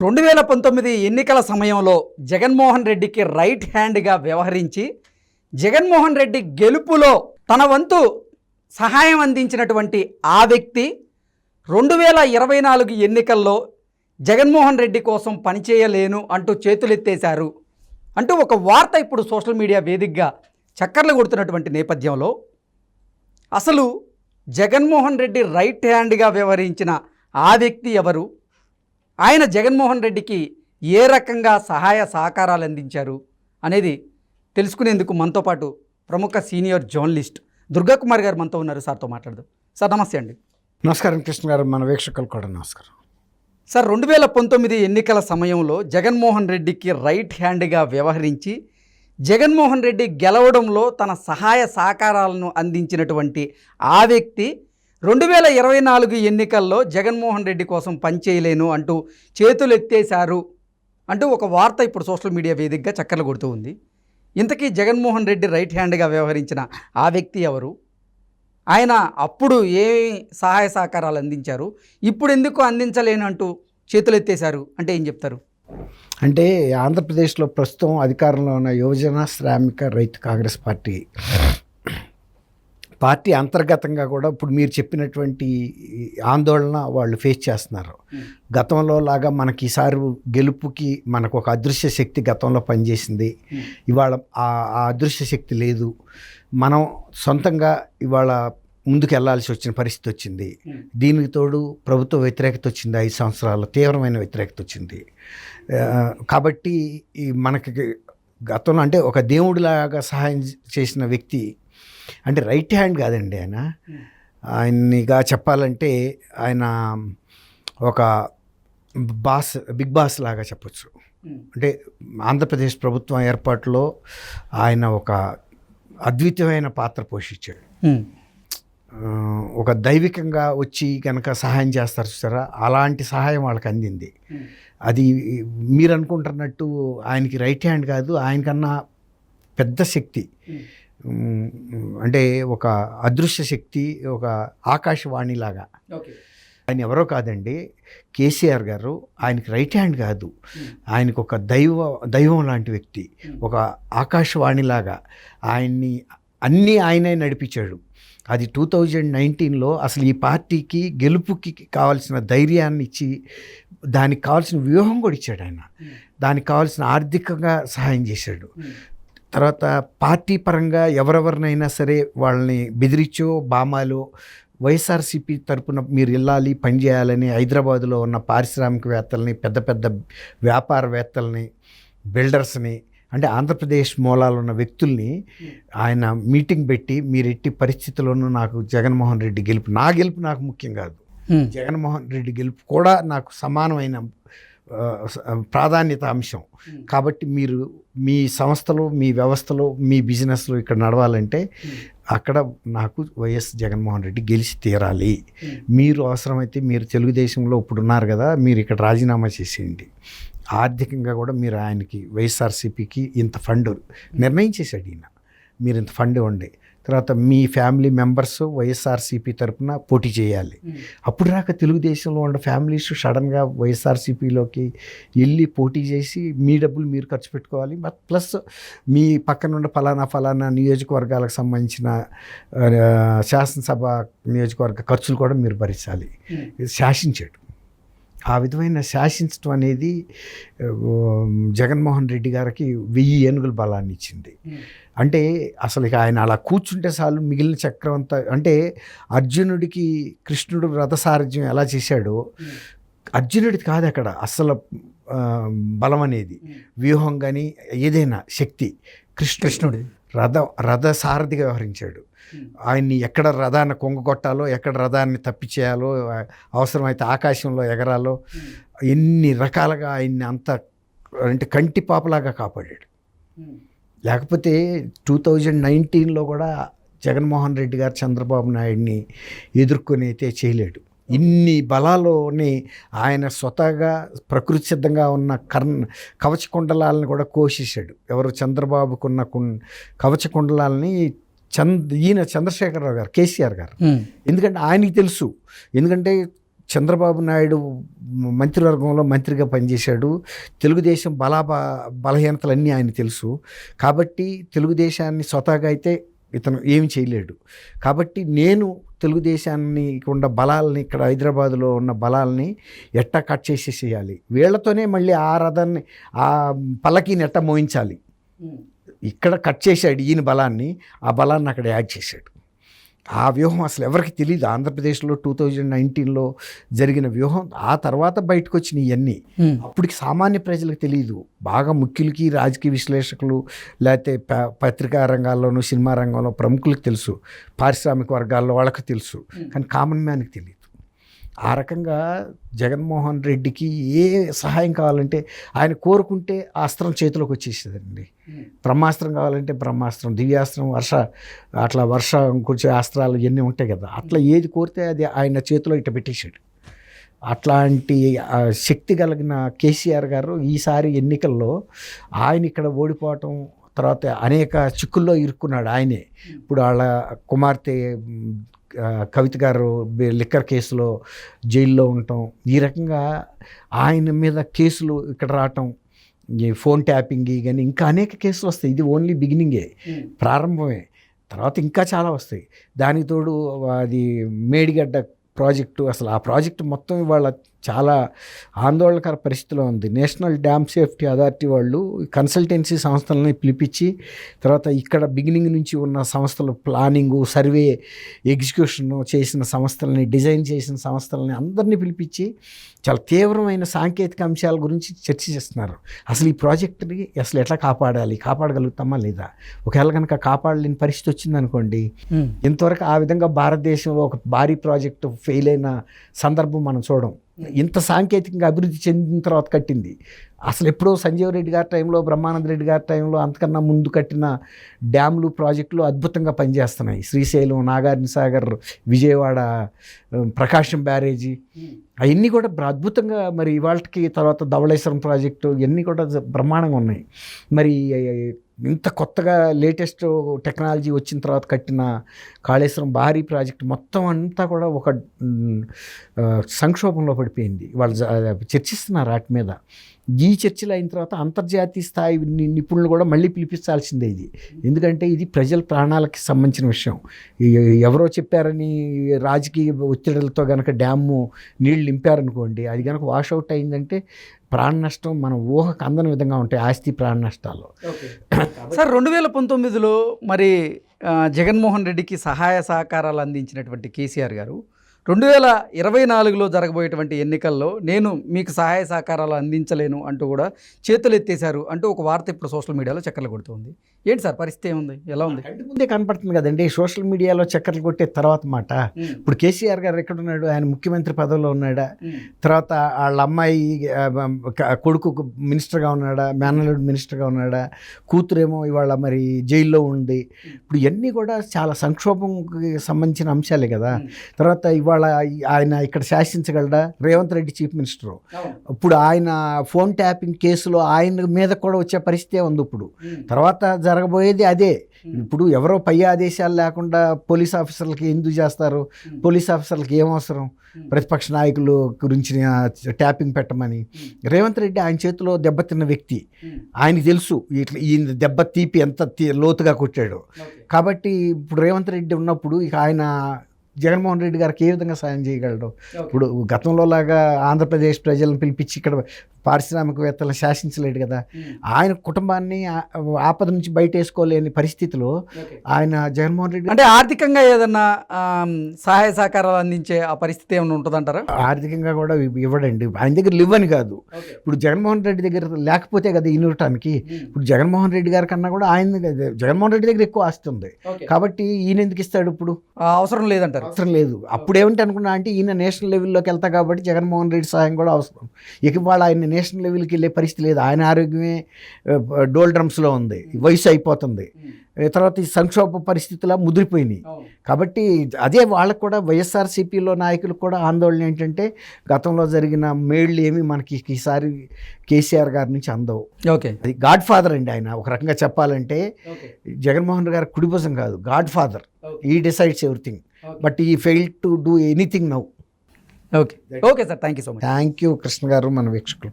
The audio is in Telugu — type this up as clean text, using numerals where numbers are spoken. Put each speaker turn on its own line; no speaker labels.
2019 ఎన్నికల సమయంలో జగన్మోహన్ రెడ్డికి రైట్ హ్యాండ్గా వ్యవహరించి జగన్మోహన్ రెడ్డి గెలుపులో తన వంతు సహాయం అందించినటువంటి ఆ వ్యక్తి 2024 ఎన్నికల్లో జగన్మోహన్ రెడ్డి కోసం పనిచేయలేను అంటూ చేతులెత్తేశారు అంటూ ఒక వార్త ఇప్పుడు సోషల్ మీడియా వేదికగా చక్కర్లు కొడుతున్నటువంటి నేపథ్యంలో అసలు జగన్మోహన్ రెడ్డి రైట్ హ్యాండ్గా వ్యవహరించిన ఆ వ్యక్తి ఎవరు, ఆయన జగన్మోహన్ రెడ్డికి ఏ రకంగా సహాయ సహకారాలు అందించారు అనేది తెలుసుకునేందుకు మనతో పాటు ప్రముఖ సీనియర్ జర్నలిస్ట్ దుర్గాకుమార్ గారు మనతో ఉన్నారు. సార్తో మాట్లాడదాం. సార్ నమస్తే అండి.
నమస్కారం కృష్ణ గారు, మన వీక్షకులు కూడా నమస్కారం.
సార్ 2019 ఎన్నికల సమయంలో జగన్మోహన్ రెడ్డికి రైట్ హ్యాండ్గా వ్యవహరించి జగన్మోహన్ రెడ్డి గెలవడంలో తన సహాయ సహకారాలను అందించినటువంటి ఆ వ్యక్తి 2024 ఎన్నికల్లో జగన్మోహన్ రెడ్డి కోసం పనిచేయలేను అంటూ చేతులెత్తేశారు అంటూ ఒక వార్త ఇప్పుడు సోషల్ మీడియా వేదికగా చక్కర్లు కొడుతూ ఉంది. ఇంతకీ జగన్మోహన్ రెడ్డి రైట్ హ్యాండ్గా వ్యవహరించిన ఆ వ్యక్తి ఎవరు, ఆయన అప్పుడు ఏ సహాయ సహకారాలు అందించారు, ఇప్పుడు ఎందుకు అందించలేను అంటూ చేతులెత్తేశారు అంటే ఏం చెప్తారు?
అంటే ఆంధ్రప్రదేశ్లో ప్రస్తుతం అధికారంలో ఉన్న యువజన శ్రామిక రైతు కాంగ్రెస్ పార్టీ అంతర్గతంగా కూడా ఇప్పుడు మీరు చెప్పినటువంటి ఆందోళన వాళ్ళు ఫేస్ చేస్తున్నారు. గతంలో లాగా మనకి ఈసారి గెలుపుకి మనకు ఒక అదృశ్య శక్తి గతంలో పనిచేసింది, ఇవాళ ఆ అదృశ్య శక్తి లేదు. మనం సొంతంగా ఇవాళ ముందుకు వెళ్లాల్సి వచ్చిన పరిస్థితి వచ్చింది. దీనికి తోడు ప్రభుత్వ వ్యతిరేకత వచ్చింది, 5 సంవత్సరాల తీవ్రమైన వ్యతిరేకత వచ్చింది. కాబట్టి మనకి గతంలో అంటే ఒక దేవుడిలాగా సహాయం చేసిన వ్యక్తి అంటే రైట్ హ్యాండ్ కాదండి, ఆయనగా చెప్పాలంటే ఆయన ఒక బిగ్ బాస్ లాగా చెప్పచ్చు. అంటే ఆంధ్రప్రదేశ్ ప్రభుత్వం ఏర్పాటులో ఆయన ఒక అద్వితీయమైన పాత్ర పోషించాడు. ఒక దైవికంగా వచ్చి కనుక సహాయం చేస్తారు చూసారా, అలాంటి సహాయం వాళ్ళకి అందింది. అది మీరు అనుకుంటున్నట్టు ఆయనకి రైట్ హ్యాండ్ కాదు, ఆయనకన్నా పెద్ద శక్తి, అంటే ఒక అదృశ్య శక్తి, ఒక ఆకాశవాణిలాగా. ఆయన ఎవరో కాదండి, కేసీఆర్ గారు. ఆయనకి రైట్ హ్యాండ్ కాదు, ఆయనకు ఒక దైవం లాంటి వ్యక్తి, ఒక ఆకాశవాణిలాగా ఆయన్ని అన్నీ ఆయనే నడిపించాడు. అది 2019లో అసలు ఈ పార్టీకి గెలుపుకి కావాల్సిన ధైర్యాన్ని ఇచ్చి దానికి కావాల్సిన వ్యూహం కూడా ఇచ్చాడు ఆయన. దానికి కావాల్సిన ఆర్థికంగా సహాయం చేశాడు. తర్వాత పార్టీ పరంగా ఎవరెవరినైనా సరే వాళ్ళని బెదిరించో బామాలో వైఎస్ఆర్సీపీ తరపున మీరు వెళ్ళాలి పనిచేయాలని హైదరాబాదులో ఉన్న పారిశ్రామికవేత్తల్ని, పెద్ద పెద్ద వ్యాపారవేత్తల్ని, బిల్డర్స్ని, అంటే ఆంధ్రప్రదేశ్ మూలాలు ఉన్న వ్యక్తుల్ని ఆయన మీటింగ్ పెట్టి మీరు ఎట్టి పరిస్థితుల్లోనూ నాకు జగన్మోహన్ రెడ్డి గెలుపు నాకు ముఖ్యం కాదు, జగన్మోహన్ రెడ్డి గెలుపు కూడా నాకు సమానమైన ప్రాధాన్యత అంశం. కాబట్టి మీరు మీ సంస్థలో, మీ వ్యవస్థలో, మీ బిజినెస్లో ఇక్కడ నడవాలంటే అక్కడ నాకు వైఎస్ జగన్మోహన్ రెడ్డి గెలిచి తీరాలి. మీరు అవసరమైతే మీరు తెలుగుదేశంలో ఇప్పుడు ఉన్నారు కదా, మీరు ఇక్కడ రాజీనామా చేసేయండి. ఆర్థికంగా కూడా మీరు ఆయనకి వైఎస్ఆర్సీపీకి ఇంత ఫండ్ నిర్ణయించేశాడు ఈయన, మీరు ఇంత ఫండ్ ఇవ్వండి. తర్వాత మీ ఫ్యామిలీ మెంబర్స్ వైఎస్ఆర్సీపీ తరఫున పోటీ చేయాలి. అప్పుడు రాక తెలుగుదేశంలో ఉన్న ఫ్యామిలీస్ సడన్గా వైఎస్ఆర్సీపీలోకి వెళ్ళి పోటీ చేసి మీ డబ్బులు మీరు ఖర్చు పెట్టుకోవాలి. ప్లస్ మీ పక్కనున్న ఫలానా నియోజకవర్గాలకు సంబంధించిన శాసనసభ నియోజకవర్గ ఖర్చులు కూడా మీరు భరించాలి. శాసించాడు. ఆ విధమైన శాసించడం అనేది జగన్మోహన్ రెడ్డి గారికి 1000 ఏనుగుల బలాన్ని ఇచ్చింది. అంటే అసలు ఇక ఆయన అలా కూర్చుంటే చాలు మిగిలిన చక్రం అంతా, అంటే అర్జునుడికి కృష్ణుడు రథసారథ్యం ఎలా చేశాడో అర్జునుడికి కాదు అక్కడ అసలు బలం అనేది, వ్యూహం కానీ ఏదైనా శక్తి కృష్ణుడి రథసారథిగా వ్యవహరించాడు. ఆయన్ని ఎక్కడ రథాన్ని కొంగగొట్టాలో, ఎక్కడ రథాన్ని తప్పిచేయాలో, అవసరమైతే ఆకాశంలో ఎగరాలో, ఎన్ని రకాలుగా ఆయన్ని అంత అంటే కంటి పాపలాగా కాపాడాడు. లేకపోతే 2019లో కూడా జగన్మోహన్ రెడ్డి గారు చంద్రబాబు నాయుడిని ఎదుర్కొని అయితే చేయలేడు. ఇన్ని బలాల్లోనే ఆయన స్వతహాగా ప్రకృతి సిద్ధంగా ఉన్న కవచ కుండలాలను కూడా కోసేశాడు. ఎవరు చంద్రబాబుకున్న కవచ కుండలాలని చంద్రశేఖరరావు గారు, కేసీఆర్ గారు. ఎందుకంటే ఆయనకి తెలుసు, ఎందుకంటే చంద్రబాబు నాయుడు మంత్రివర్గంలో మంత్రిగా పనిచేశాడు. తెలుగుదేశం బలహీనతలన్నీ ఆయన తెలుసు. కాబట్టి తెలుగుదేశాన్ని స్వతహాగా అయితే ఇతను ఏమి చేయలేడు. కాబట్టి నేను తెలుగుదేశాన్ని ఉన్న బలాలని, ఇక్కడ హైదరాబాదులో ఉన్న బలాలని ఎట్టా కట్ చేసేసేయాలి, వీళ్ళతోనే మళ్ళీ ఆ రథాన్ని, ఆ పల్లకీని ఎట్టా మోయించాలి. ఇక్కడ కట్ చేశాడు ఈయన బలాన్ని, ఆ బలాన్ని అక్కడ యాడ్ చేశాడు. ఆ వ్యూహం అసలు ఎవరికి తెలియదు. ఆంధ్రప్రదేశ్లో 2019లో జరిగిన వ్యూహం ఆ తర్వాత బయటకు వచ్చిన ఇవన్నీ అప్పటికి సామాన్య ప్రజలకు తెలియదు. బాగా ముఖ్యులకి, రాజకీయ విశ్లేషకులు, లేకపోతే పత్రికా రంగాల్లోనూ సినిమా రంగంలో ప్రముఖులకు తెలుసు, పారిశ్రామిక వర్గాల్లో వాళ్ళకి తెలుసు, కానీ కామన్ మ్యాన్కి తెలియదు. ఆ రకంగా జగన్మోహన్ రెడ్డికి ఏ సహాయం కావాలంటే ఆయన కోరుకుంటే ఆ అస్త్రం చేతిలోకి వచ్చేసేదండి. బ్రహ్మాస్త్రం కావాలంటే బ్రహ్మాస్త్రం, దివ్యాస్త్రం, వర్ష కొంచెం అస్త్రాలు ఇవన్నీ ఉంటాయి కదా, అట్లా ఏది కోరితే అది ఆయన చేతిలో ఇట్ట పెట్టేశాడు. అట్లాంటి శక్తి కలిగిన కేసీఆర్ గారు ఈసారి ఎన్నికల్లో ఆయన ఇక్కడ ఓడిపోవటం, తర్వాత అనేక చిక్కుల్లో ఇరుక్కున్నాడు ఆయనే. ఇప్పుడు వాళ్ళ కుమార్తె కవిత గారు లిక్కర్ కేసులో జైల్లో ఉండటం, ఈ రకంగా ఆయన మీద కేసులు ఇక్కడ రావటం, ఈ ఫోన్ ట్యాపింగ్ కానీ ఇంకా అనేక కేసులు వస్తాయి. ఇది ఓన్లీ బిగినింగే, ప్రారంభమే. తర్వాత ఇంకా చాలా వస్తాయి. దానికి తోడు అది మేడిగడ్డ ప్రాజెక్టు, అసలు ఆ ప్రాజెక్టు మొత్తం ఇవాళ చాలా ఆందోళనకర పరిస్థితిలో ఉంది. నేషనల్ డ్యామ్ సేఫ్టీ అథారిటీ వాళ్ళు కన్సల్టెన్సీ సంస్థలని పిలిపించి, తర్వాత ఇక్కడ బిగినింగ్ నుంచి ఉన్న సంస్థలు, ప్లానింగు, సర్వే, ఎగ్జిక్యూషన్ చేసిన సంస్థలని, డిజైన్ చేసిన సంస్థలని అందరినీ పిలిపించి చాలా తీవ్రమైన సాంకేతిక అంశాల గురించి చర్చ చేస్తున్నారు. అసలు ఈ ప్రాజెక్టుని అసలు ఎట్లా కాపాడగలుగుతామా లేదా, ఒకవేళ కనుక కాపాడలేని పరిస్థితి వచ్చిందనుకోండి, ఇంతవరకు ఆ విధంగా భారతదేశంలో ఒక భారీ ప్రాజెక్టు ఫెయిల్ అయిన సందర్భం మనం చూడం. ఇంత సాంకేతికంగా అభివృద్ధి చెందిన తర్వాత కట్టింది. అసలు ఎప్పుడో సంజీవ్ రెడ్డి గారి టైంలో, బ్రహ్మానంద రెడ్డి గారి టైంలో, అంతకన్నా ముందు కట్టిన డ్యామ్లు, ప్రాజెక్టులు అద్భుతంగా పనిచేస్తున్నాయి. శ్రీశైలం, నాగార్జున సాగర్, విజయవాడ, ప్రకాశం బ్యారేజీ, అవన్నీ కూడా అద్భుతంగా. మరి ఇవాళకి తర్వాత ధవళేశ్వరం ప్రాజెక్టు, ఇవన్నీ కూడా బ్రహ్మాండంగా ఉన్నాయి. మరి ఇంత కొత్తగా లేటెస్ట్ టెక్నాలజీ వచ్చిన తర్వాత కట్టిన కాళేశ్వరం భారీ ప్రాజెక్టు మొత్తం అంతా కూడా ఒక సంక్షోభంలో పడిపోయింది. వాళ్ళు చర్చిస్తున్నారు వాటి మీద. ఈ చర్చలు అయిన తర్వాత అంతర్జాతీయ స్థాయి నిపుణులు కూడా మళ్ళీ పిలిపించాల్సిందే ఇది. ఎందుకంటే ఇది ప్రజల ప్రాణాలకి సంబంధించిన విషయం. ఎవరో చెప్పారని రాజకీయ ఒత్తిడులతో కనుక డ్యాము నీళ్ళు నింపారనుకోండి, అది కనుక వాషౌట్ అయిందంటే ప్రాణ నష్టం మన ఊహకు అందని విధంగా ఉంటాయి, ఆస్తి ప్రాణ నష్టాలు.
సార్ 2019లో మరి జగన్మోహన్ రెడ్డికి సహాయ సహకారాలు అందించినటువంటి కేసీఆర్ గారు 2024లో జరగబోయేటువంటి ఎన్నికల్లో నేను మీకు సహాయ సహకారాలు అందించలేను అంటూ కూడా చేతులు ఎత్తేశారు అంటూ ఒక వార్త ఇప్పుడు సోషల్ మీడియాలో చక్కర్లు కొడుతుంది. ఏంటి సార్ పరిస్థితి, ఏముంది, ఎలా ఉంది?
ముందే కనపడుతుంది కదండి సోషల్ మీడియాలో చక్కర్లు కొట్టే తర్వాత మాట. ఇప్పుడు కేసీఆర్ గారు ఎక్కడున్నాడు? ఆయన ముఖ్యమంత్రి పదవిలో ఉన్నాడా? తర్వాత వాళ్ళ అమ్మాయి కొడుకు మినిస్టర్గా ఉన్నాడా? మేనల్లుడు మినిస్టర్గా ఉన్నాడా? కూతురేమో ఇవాళ మరి జైల్లో ఉంది. ఇప్పుడు ఇవన్నీ కూడా చాలా సంక్షోభంకి సంబంధించిన అంశాలే కదా. తర్వాత ఇవాళ ఆయన ఇక్కడ శాసించగలడా? Revanth Reddy chief minister. ఇప్పుడు ఆయన ఫోన్ ట్యాపింగ్ కేసులో ఆయన మీద కూడా వచ్చే పరిస్థితే ఉంది. ఇప్పుడు తర్వాత జరగబోయేది అదే. ఇప్పుడు ఎవరో పై ఆదేశాలు లేకుండా పోలీస్ ఆఫీసర్లకి ఎందుకు చేస్తారు? పోలీస్ ఆఫీసర్లకి ఏం అవసరం? ప్రతిపక్ష నాయకులు గురించి ట్యాపింగ్ పెట్టమని. రేవంత్ రెడ్డి ఆయన చేతిలో దెబ్బతిన్న వ్యక్తి, ఆయనకి తెలుసు ఇట్లా ఈ దెబ్బ తీపి ఎంత లోతుగా కొట్టాడు. కాబట్టి ఇప్పుడు రేవంత్ రెడ్డి ఉన్నప్పుడు ఇక ఆయన జగన్మోహన్ రెడ్డి గారికి ఏ విధంగా సాయం చేయగలడు? ఇప్పుడు గతంలో లాగా ఆంధ్రప్రదేశ్ ప్రజలను పిలిపించి ఇక్కడ పారిశ్రామికవేత్తలను శాసించలేడు కదా. ఆయన కుటుంబాన్ని ఆపద నుంచి బయట వేసుకోలేని పరిస్థితిలో ఆయన జగన్మోహన్ రెడ్డి
అంటే ఆర్థికంగా ఏదన్నా సహాయ సహకారాలు అందించే ఆ పరిస్థితి ఏమైనా ఉంటుందంటారా?
ఆర్థికంగా కూడా ఇవ్వడండి. ఆయన దగ్గర లివ్వని కాదు. ఇప్పుడు జగన్మోహన్ రెడ్డి దగ్గర లేకపోతే కదా ఇవ్వటానికి. ఇప్పుడు జగన్మోహన్ రెడ్డి గారి కన్నా కూడా జగన్మోహన్ రెడ్డి దగ్గర ఎక్కువ ఆస్తి ఉంది కాబట్టి ఈయన ఎందుకు ఇస్తాడు? ఇప్పుడు
అవసరం లేదంటారు.
అవసరం లేదు. అప్పుడు ఏమిటి అనుకున్నా అంటే ఈయన నేషనల్ లెవెల్లోకి వెళ్తా కాబట్టి జగన్మోహన్ రెడ్డి సహాయం కూడా అవసరం. ఇక వాళ్ళు ఆయన నేషనల్ లెవెల్కి వెళ్ళే పరిస్థితి లేదు. ఆయన ఆరోగ్యమే డోల్ డ్రమ్స్లో ఉంది, వయసు అయిపోతుంది, తర్వాత ఈ సంక్షోభ పరిస్థితులా ముదిరిపోయినాయి. కాబట్టి అదే వాళ్ళకు కూడా వైఎస్ఆర్సీపీలో నాయకులకు కూడా ఆందోళన ఏంటంటే గతంలో జరిగిన మేళ్ళు ఏమి మనకి ఈసారి కేసీఆర్ గారి నుంచి అందవు.
ఓకే,
అది గాడ్ ఫాదర్ అండి ఆయన. ఒక రకంగా చెప్పాలంటే జగన్మోహన్ గారి కుడిభుజం కాదు, గాడ్ ఫాదర్. ఈ డిసైడ్స్ ఎవ్రీథింగ్ బట్ ఈ fail to do anything now.
Okay okay sir, thank you so much.
Thank you Krishna గారు, మన వీక్షకులు.